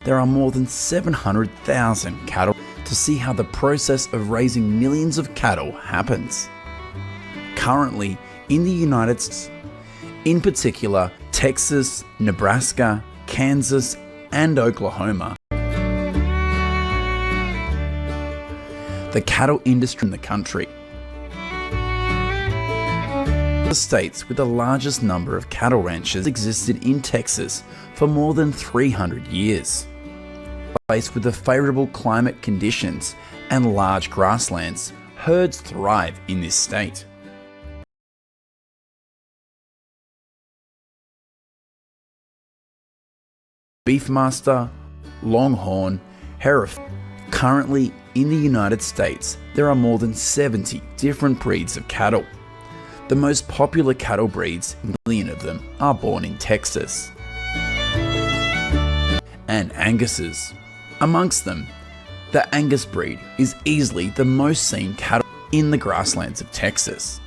There are more than 700,000 cattle to see how the process of raising millions of cattle happens. Currently, in the United States, in particular Texas, Nebraska, Kansas, and Oklahoma, the cattle industry in the country. The states with the largest number of cattle ranches existed in Texas for more than 300 years. Placed with the favorable climate conditions and large grasslands, herds thrive in this state. Beefmaster, Longhorn, Hereford. Currently in the United States, there are more than 70 different breeds of cattle. The most popular cattle breeds, a million of them, are born in Texas. And Angus's. Amongst them, the Angus breed is easily the most seen cattle in the grasslands of Texas.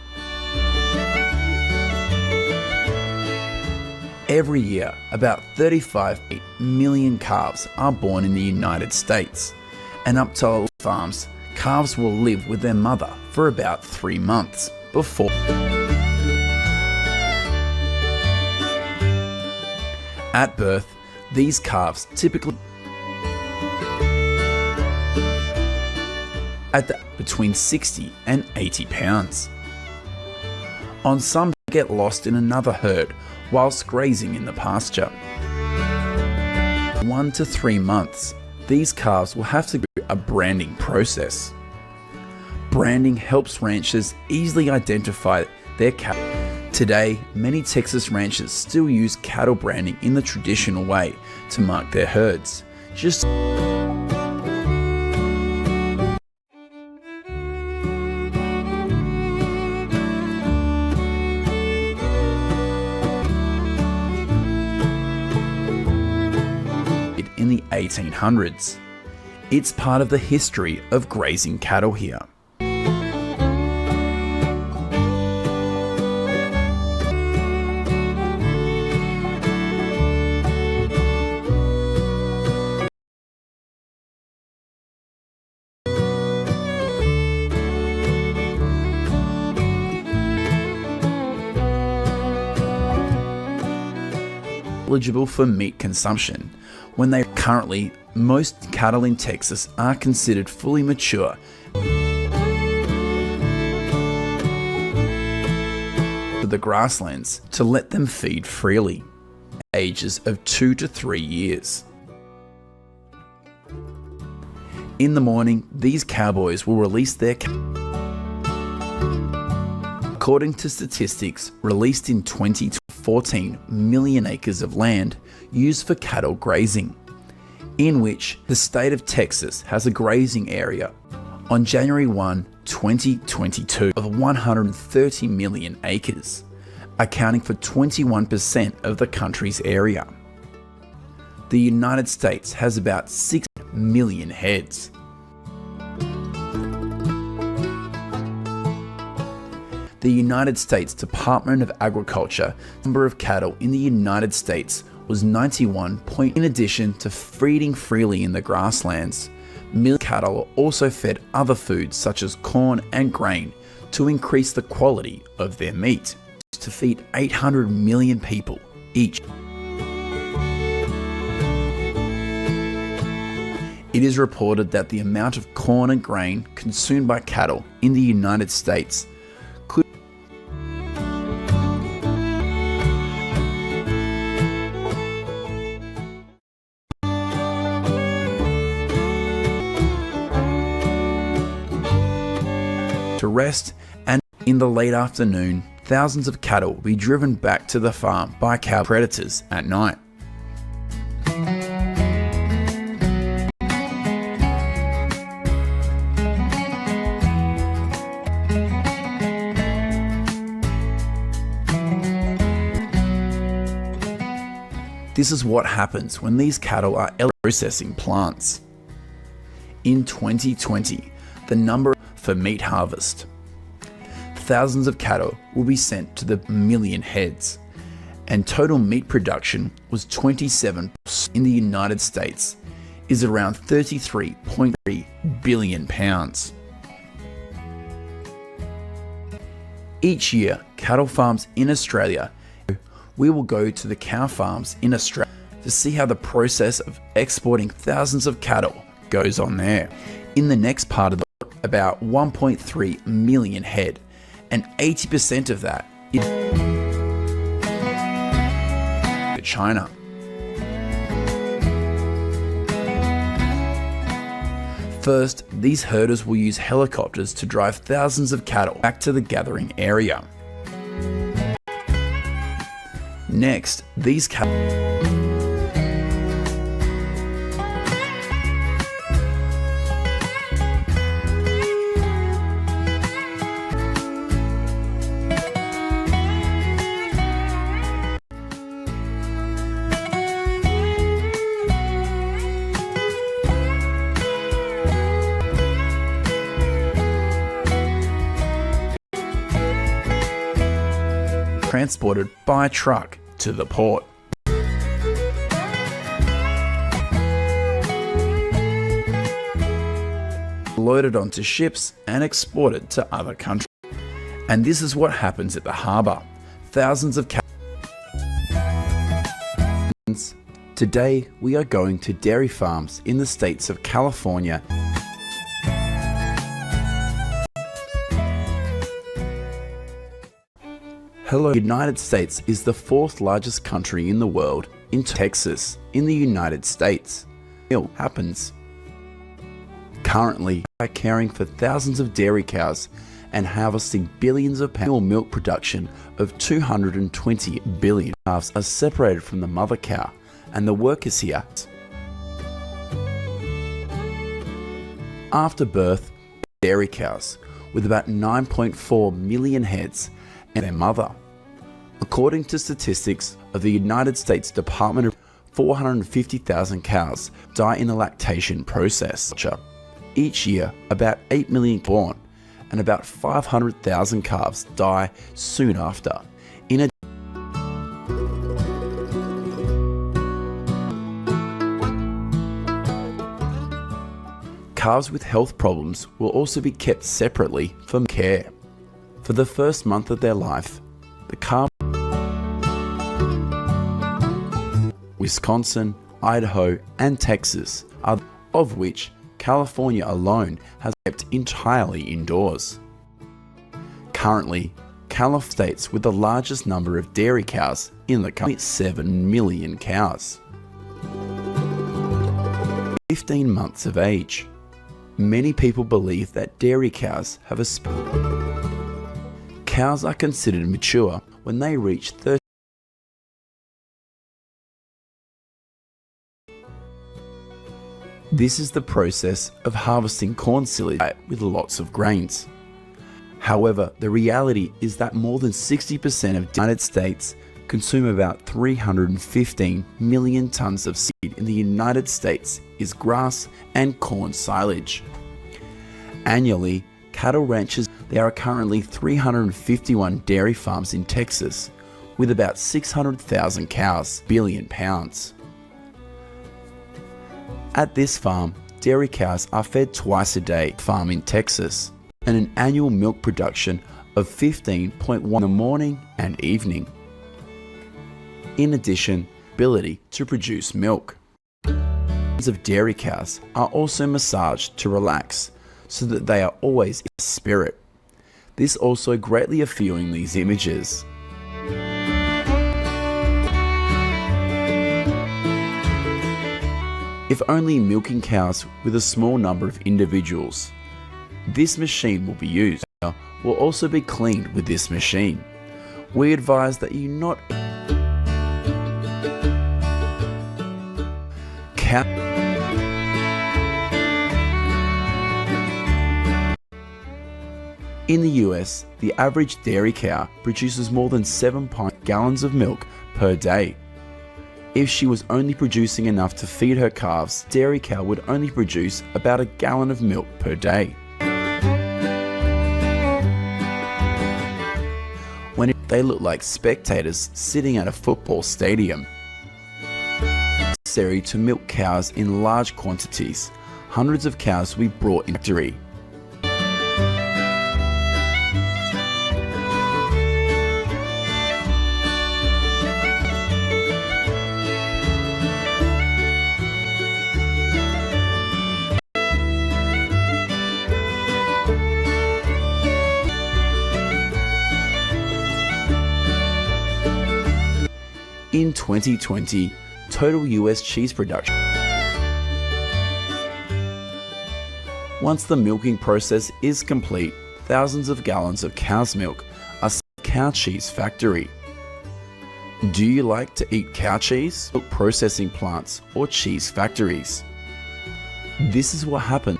Every year, about 35 million calves are born in the United States, and up to farms, calves will live with their mother for about 3 months before. At birth, these calves typically between 60 and 80 pounds. On some, they get lost in another herd whilst grazing in the pasture. 1 to 3 months, these calves will have to go through a branding process. Branding helps ranchers easily identify their cattle. Today, many Texas ranchers still use cattle branding in the traditional way to mark their herds. In the 1800s. It's part of the history of grazing cattle here. Eligible for meat consumption when they currently, most cattle in Texas are considered fully mature for the grasslands to let them feed freely, ages of 2 to 3 years. In the morning, these cowboys will release their according to statistics released in 2014 million acres of land used for cattle grazing, in which the state of Texas has a grazing area on January 1, 2022 of 130 million acres, accounting for 21% of the country's area. The United States has about 6 million heads. The United States Department of Agriculture number of cattle in the United States was 91. In addition to feeding freely in the grasslands, million cattle are also fed other foods such as corn and grain to increase the quality of their meat, to feed 800 million people each. It is reported that the amount of corn and grain consumed by cattle in the United States to rest, and in the late afternoon, thousands of cattle will be driven back to the farm by cow predators at night. This is what happens when these cattle are processing plants. In 2020, the number for meat harvest, thousands of cattle will be sent to the million heads, and total meat production was 27 in the United States is around 33.3 billion pounds. Each year, cattle farms in Australia, we will go to the cow farms in Australia to see how the process of exporting thousands of cattle goes on there. In the next part of the book, about 1.3 million head, and 80% of that is to China. First, these herders will use helicopters to drive thousands of cattle back to the gathering area. Next, these cattle transported by truck to the port. Loaded onto ships and exported to other countries. And this is what happens at the harbour. Thousands of cattle. Today we are going to dairy farms in the states of California . Hello. The United States is the fourth largest country in the world, in Texas, in the United States. Milk happens. Currently, we are caring for thousands of dairy cows and harvesting billions of pounds. Milk production of 220 billion calves are separated from the mother cow, and the workers here. After birth, dairy cows, with about 9.4 million heads, and their mother. According to statistics of the United States Department of 450,000 cows die in the lactation process. Each year, about 8 million born, and about 500,000 calves die soon after. Calves with health problems will also be kept separately for care. For the first month of their life, the calf Wisconsin, Idaho, and Texas are of which California alone has kept entirely indoors. Currently, California states with the largest number of dairy cows in the country, 7 million cows. 15 months of age. Many people believe that dairy cows have a cows are considered mature when they reach 30. This is the process of harvesting corn silage with lots of grains. However, the reality is that more than 60% of the United States consume about 315 million tons of seed in the United States is grass and corn silage. Annually, cattle ranchers, there are currently 351 dairy farms in Texas with about 600,000 cows, billion pounds. At this farm, dairy cows are fed twice a day, farm in Texas, and an annual milk production of 15.1 in the morning and evening. In addition, ability to produce milk. Of dairy cows are also massaged to relax so that they are always in spirit. This also greatly appealing these images. If only milking cows with a small number of individuals. This machine will be used. Will also be cleaned with this machine. We advise that you not cow. In the US, the average dairy cow produces more than 7 gallons of milk per day. If she was only producing enough to feed her calves, dairy cow would only produce about a gallon of milk per day. when they look like spectators sitting at a football stadium. Necessary to milk cows in large quantities. Hundreds of cows will be brought in factory. In 2020, total US cheese production. Once the milking process is complete, thousands of gallons of cow's milk are sent to the cow cheese factory. Do you like to eat cow cheese? Milk processing plants or cheese factories? This is what happens.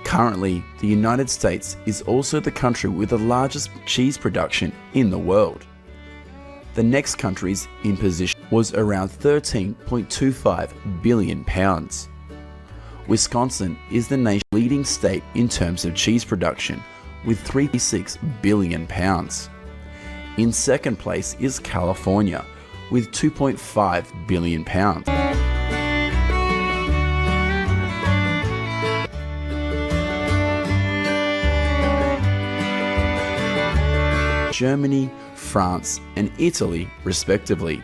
Currently, the United States is also the country with the largest cheese production in the world. The next countries in position was around 13.25 billion pounds. Wisconsin is the nation's leading state in terms of cheese production with 3.6 billion pounds. In second place is California with 2.5 billion pounds. Germany, France, and Italy, respectively.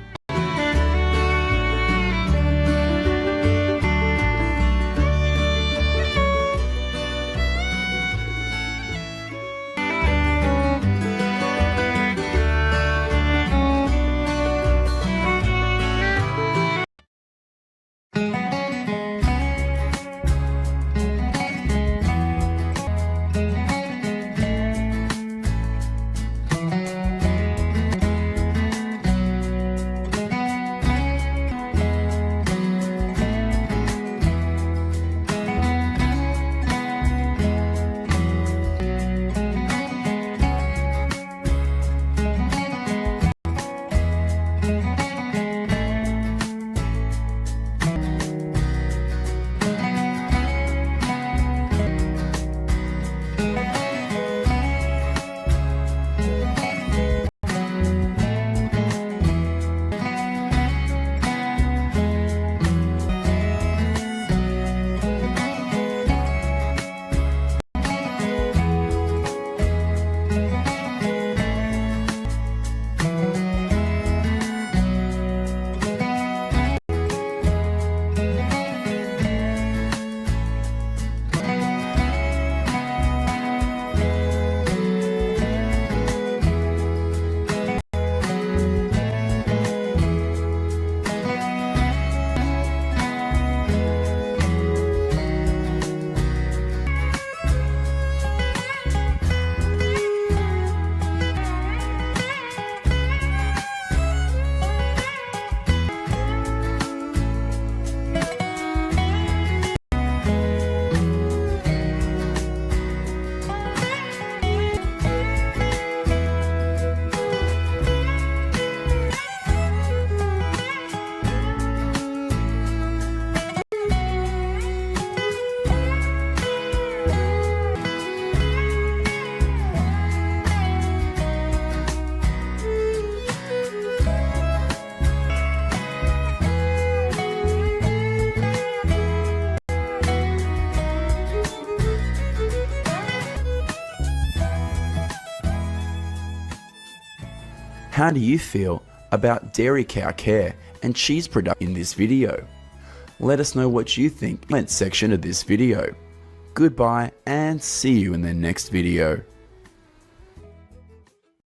How do you feel about dairy cow care and cheese production in this video? Let us know what you think in the comment section of this video. Goodbye and see you in the next video.